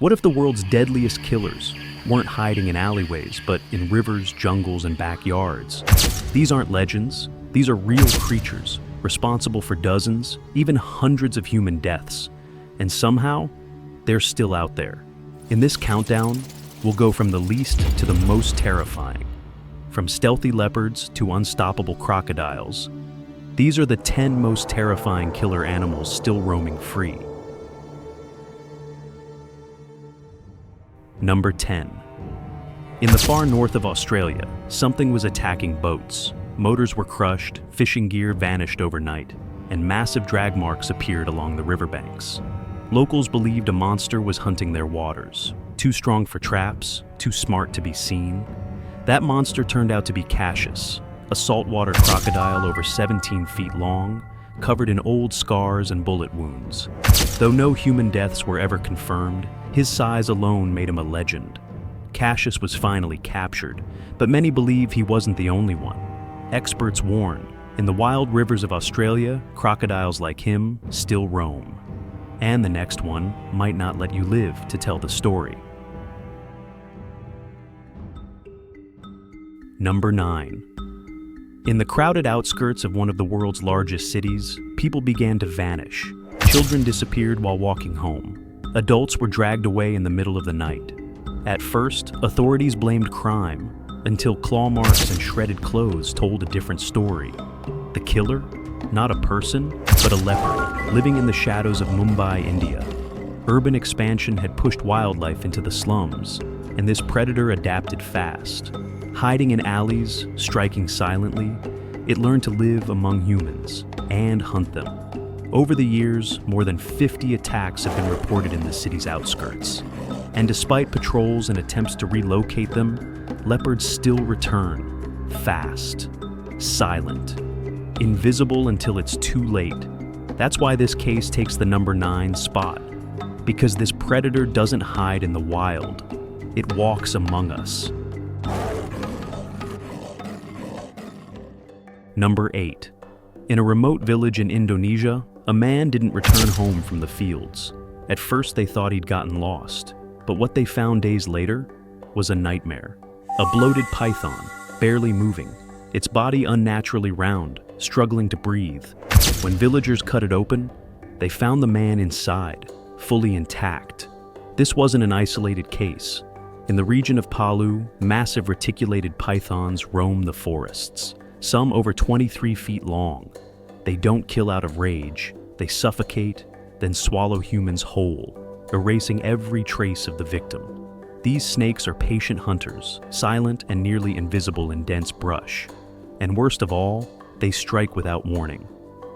What if the world's deadliest killers weren't hiding in alleyways, but in rivers, jungles, and backyards? These aren't legends. These are real creatures, responsible for dozens, even hundreds of human deaths. And somehow, they're still out there. In this countdown, we'll go from the least to the most terrifying. From stealthy leopards to unstoppable crocodiles. These are the 10 most terrifying killer animals still roaming free. Number 10. In the far north of Australia, something was attacking boats. Motors were crushed, fishing gear vanished overnight, and massive drag marks appeared along the riverbanks. Locals believed a monster was hunting their waters. Too strong for traps, too smart to be seen. That monster turned out to be Cassius, a saltwater crocodile over 17 feet long, covered in old scars and bullet wounds. Though no human deaths were ever confirmed, his size alone made him a legend. Cassius was finally captured, but many believe he wasn't the only one. Experts warn, in the wild rivers of Australia, crocodiles like him still roam. And the next one might not let you live to tell the story. Number 9. In the crowded outskirts of one of the world's largest cities, people began to vanish. Children disappeared while walking home. Adults were dragged away in the middle of the night. At first, authorities blamed crime, until claw marks and shredded clothes told a different story. The killer? Not a person, but a leopard, living in the shadows of Mumbai, India. Urban expansion had pushed wildlife into the slums, and this predator adapted fast. Hiding in alleys, striking silently, it learned to live among humans and hunt them. Over the years, more than 50 attacks have been reported in the city's outskirts. And despite patrols and attempts to relocate them, leopards still return, fast, silent, invisible until it's too late. That's why this case takes the number 9 spot, because this predator doesn't hide in the wild. It walks among us. Number 8. In a remote village in Indonesia, a man didn't return home from the fields. At first they thought he'd gotten lost, but what they found days later was a nightmare. A bloated python, barely moving, its body unnaturally round, struggling to breathe. When villagers cut it open, they found the man inside, fully intact. This wasn't an isolated case. In the region of Palu, massive reticulated pythons roam the forests, some over 23 feet long. They don't kill out of rage. They suffocate, then swallow humans whole, erasing every trace of the victim. These snakes are patient hunters, silent and nearly invisible in dense brush. And worst of all, they strike without warning.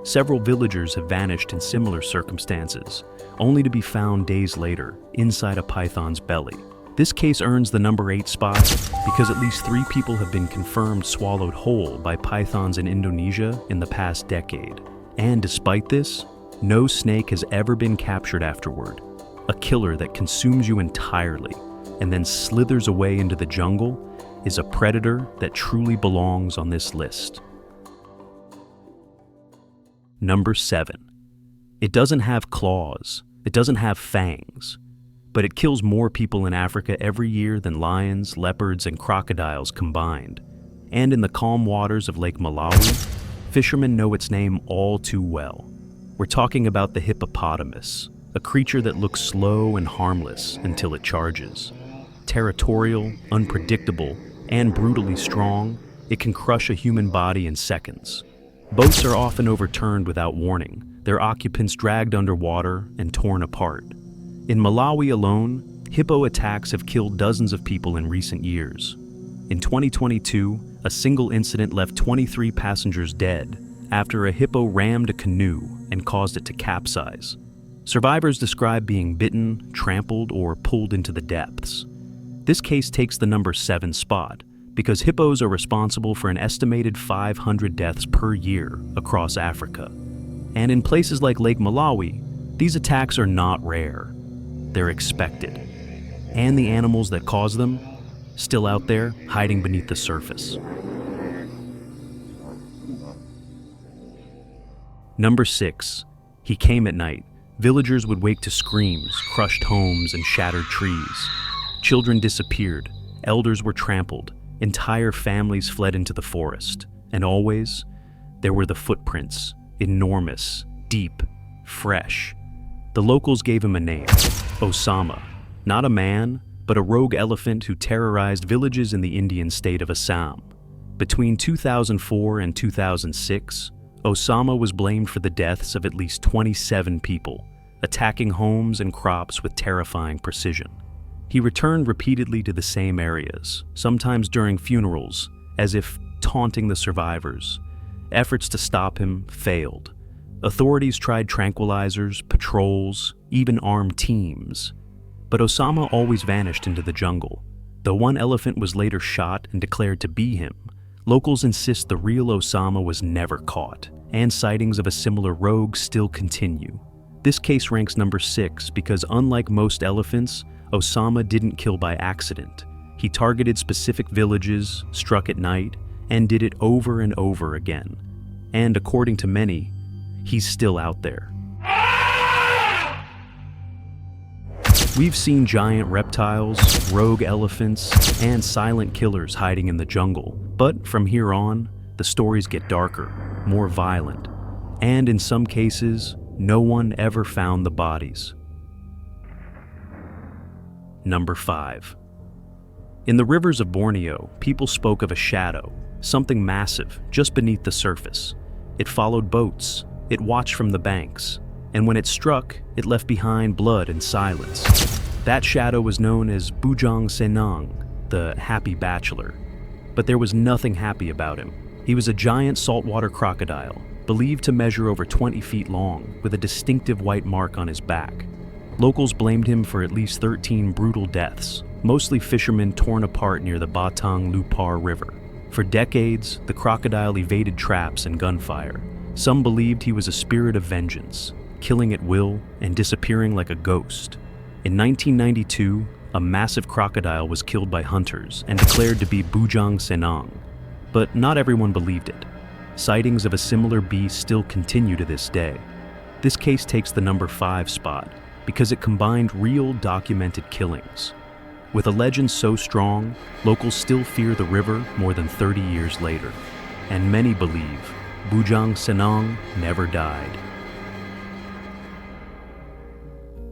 Several villagers have vanished in similar circumstances, only to be found days later, inside a python's belly. This case earns the number 8 spot because at least 3 people have been confirmed swallowed whole by pythons in Indonesia in the past decade. And despite this, no snake has ever been captured afterward. A killer that consumes you entirely and then slithers away into the jungle is a predator that truly belongs on this list. Number 7. It doesn't have claws. It doesn't have fangs. But it kills more people in Africa every year than lions, leopards, and crocodiles combined. And in the calm waters of Lake Malawi, fishermen know its name all too well. We're talking about the hippopotamus, a creature that looks slow and harmless until it charges. Territorial, unpredictable, and brutally strong, it can crush a human body in seconds. Boats are often overturned without warning, their occupants dragged underwater and torn apart. In Malawi alone, hippo attacks have killed dozens of people in recent years. In 2022, a single incident left 23 passengers dead after a hippo rammed a canoe and caused it to capsize. Survivors describe being bitten, trampled, or pulled into the depths. This case takes the number 7 spot because hippos are responsible for an estimated 500 deaths per year across Africa. And in places like Lake Malawi, these attacks are not rare. They're expected. And the animals that cause them, still out there, hiding beneath the surface. Number 6. He came at night, Villagers would wake to screams, crushed homes, and shattered trees. Children disappeared, elders were trampled, entire families fled into the forest. And always, there were the footprints, enormous, deep, fresh. The locals gave him a name, Osama. Not a man, but a rogue elephant who terrorized villages in the Indian state of Assam. Between 2004 and 2006, Osama was blamed for the deaths of at least 27 people, attacking homes and crops with terrifying precision. He returned repeatedly to the same areas, sometimes during funerals, as if taunting the survivors. Efforts to stop him failed. Authorities tried tranquilizers, patrols, even armed teams. But Osama always vanished into the jungle. Though one elephant was later shot and declared to be him, locals insist the real Osama was never caught, and sightings of a similar rogue still continue. This case ranks number 6 because unlike most elephants, Osama didn't kill by accident. He targeted specific villages, struck at night, and did it over and over again. And according to many, he's still out there. We've seen giant reptiles, rogue elephants, and silent killers hiding in the jungle. But from here on, the stories get darker, more violent, and in some cases, no one ever found the bodies. Number 5. In the rivers of Borneo, people spoke of a shadow, something massive just beneath the surface. It followed boats, it watched from the banks, and when it struck, it left behind blood and silence. That shadow was known as Bujang Sinang, the happy bachelor. But there was nothing happy about him. He was a giant saltwater crocodile, believed to measure over 20 feet long, with a distinctive white mark on his back. Locals blamed him for at least 13 brutal deaths, mostly fishermen torn apart near the Batang Lupar River. For decades, the crocodile evaded traps and gunfire. Some believed he was a spirit of vengeance, killing at will and disappearing like a ghost. In 1992, a massive crocodile was killed by hunters and declared to be Bujang Sinang. But not everyone believed it. Sightings of a similar beast still continue to this day. This case takes the number 5 spot because it combined real documented killings. With a legend so strong, locals still fear the river more than 30 years later. And many believe Bujang Sinang never died.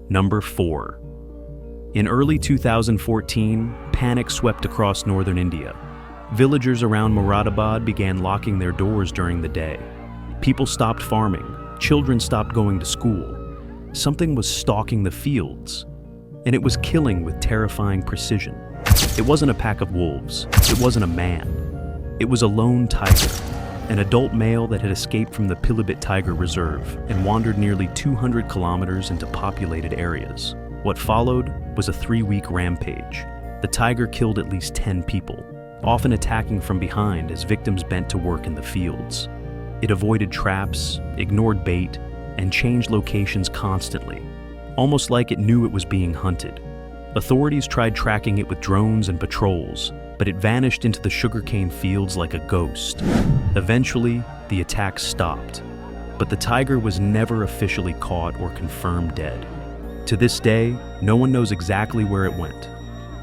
Number 4. In early 2014, panic swept across northern India. Villagers around Moradabad began locking their doors during the day. People stopped farming, children stopped going to school. Something was stalking the fields, and it was killing with terrifying precision. It wasn't a pack of wolves, it wasn't a man. It was a lone tiger, an adult male that had escaped from the Pilibhit Tiger Reserve and wandered nearly 200 kilometers into populated areas. What followed was a 3-week rampage. The tiger killed at least 10 people, often attacking from behind as victims bent to work in the fields. It avoided traps, ignored bait, and changed locations constantly, almost like it knew it was being hunted. Authorities tried tracking it with drones and patrols, but it vanished into the sugarcane fields like a ghost. Eventually, the attack stopped, but the tiger was never officially caught or confirmed dead. To this day, no one knows exactly where it went,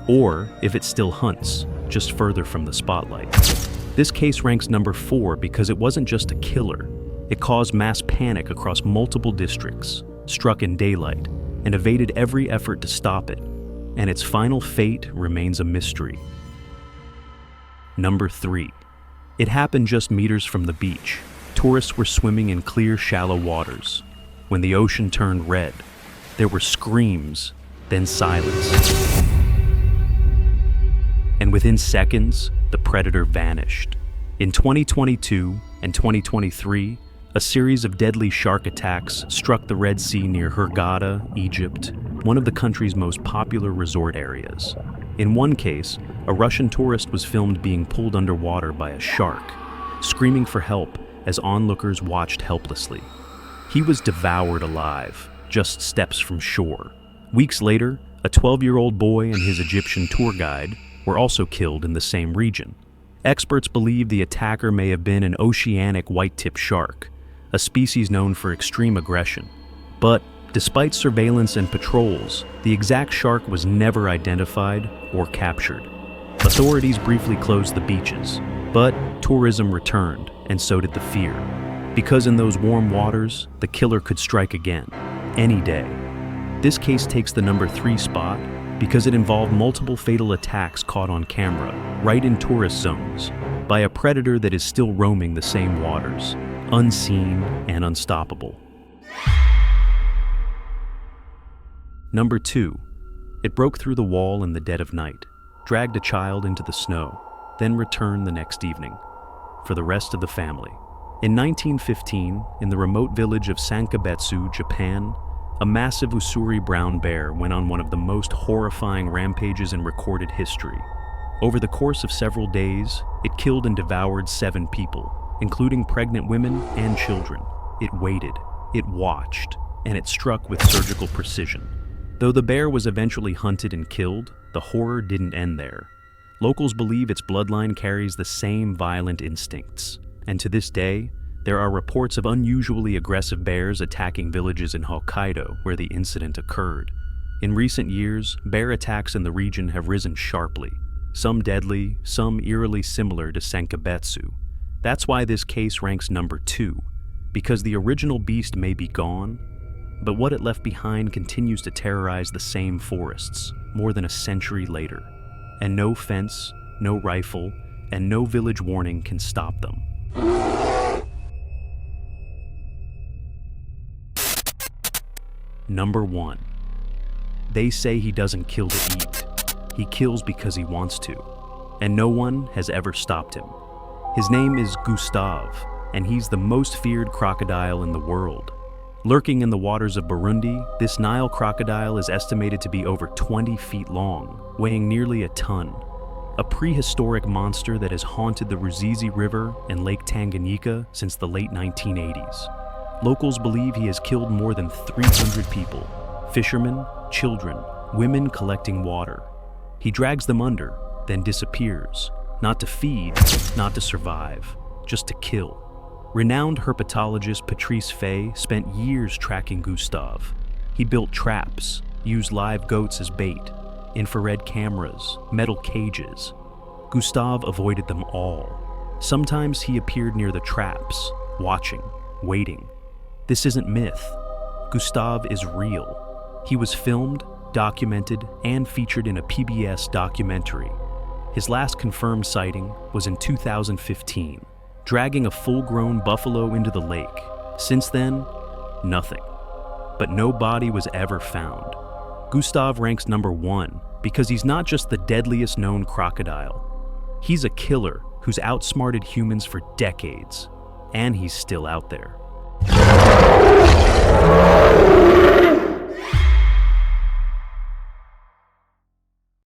or if it still hunts, just further from the spotlight. This case ranks number 4 because it wasn't just a killer. It caused mass panic across multiple districts, struck in daylight, and evaded every effort to stop it. And its final fate remains a mystery. Number 3. It happened just meters from the beach. Tourists were swimming in clear, shallow waters. When the ocean turned red, there were screams, then silence. And within seconds, the predator vanished. In 2022 and 2023, a series of deadly shark attacks struck the Red Sea near Hurghada, Egypt, one of the country's most popular resort areas. In one case, a Russian tourist was filmed being pulled underwater by a shark, screaming for help as onlookers watched helplessly. He was devoured alive, just steps from shore. Weeks later, a 12-year-old boy and his Egyptian tour guide were also killed in the same region. Experts believe the attacker may have been an oceanic white-tip shark, a species known for extreme aggression. But Despite surveillance and patrols, the exact shark was never identified or captured. Authorities briefly closed the beaches, but tourism returned, and so did the fear. Because in those warm waters, the killer could strike again, any day. This case takes the number 3 spot because it involved multiple fatal attacks caught on camera, right in tourist zones, by a predator that is still roaming the same waters, unseen and unstoppable. Number 2. It broke through the wall in the dead of night, dragged a child into the snow, then returned the next evening, for the rest of the family. In 1915, in the remote village of Sankabetsu, Japan, a massive Ussuri brown bear went on one of the most horrifying rampages in recorded history. Over the course of several days, it killed and devoured 7 people, including pregnant women and children. It waited, it watched, and it struck with surgical precision. Though the bear was eventually hunted and killed, the horror didn't end there. Locals believe its bloodline carries the same violent instincts, and to this day, there are reports of unusually aggressive bears attacking villages in Hokkaido where the incident occurred. In recent years, bear attacks in the region have risen sharply, some deadly, some eerily similar to Sankabetsu. That's why this case ranks number 2, because the original beast may be gone, but what it left behind continues to terrorize the same forests more than a century later, and no fence, no rifle, and no village warning can stop them. Number 1. They say he doesn't kill to eat. He kills because he wants to, and no one has ever stopped him. His name is Gustav, and he's the most feared crocodile in the world. Lurking in the waters of Burundi, this Nile crocodile is estimated to be over 20 feet long, weighing nearly a ton. A prehistoric monster that has haunted the Ruzizi River and Lake Tanganyika since the late 1980s. Locals believe he has killed more than 300 people, fishermen, children, women collecting water. He drags them under, then disappears, not to feed, not to survive, just to kill. Renowned herpetologist Patrice Fay spent years tracking Gustav. He built traps, used live goats as bait, infrared cameras, metal cages. Gustav avoided them all. Sometimes he appeared near the traps, watching, waiting. This isn't myth. Gustav is real. He was filmed, documented, and featured in a PBS documentary. His last confirmed sighting was in 2015, dragging a full-grown buffalo into the lake. Since then, nothing. But no body was ever found. Gustav ranks number 1 because he's not just the deadliest known crocodile. He's a killer who's outsmarted humans for decades, and he's still out there.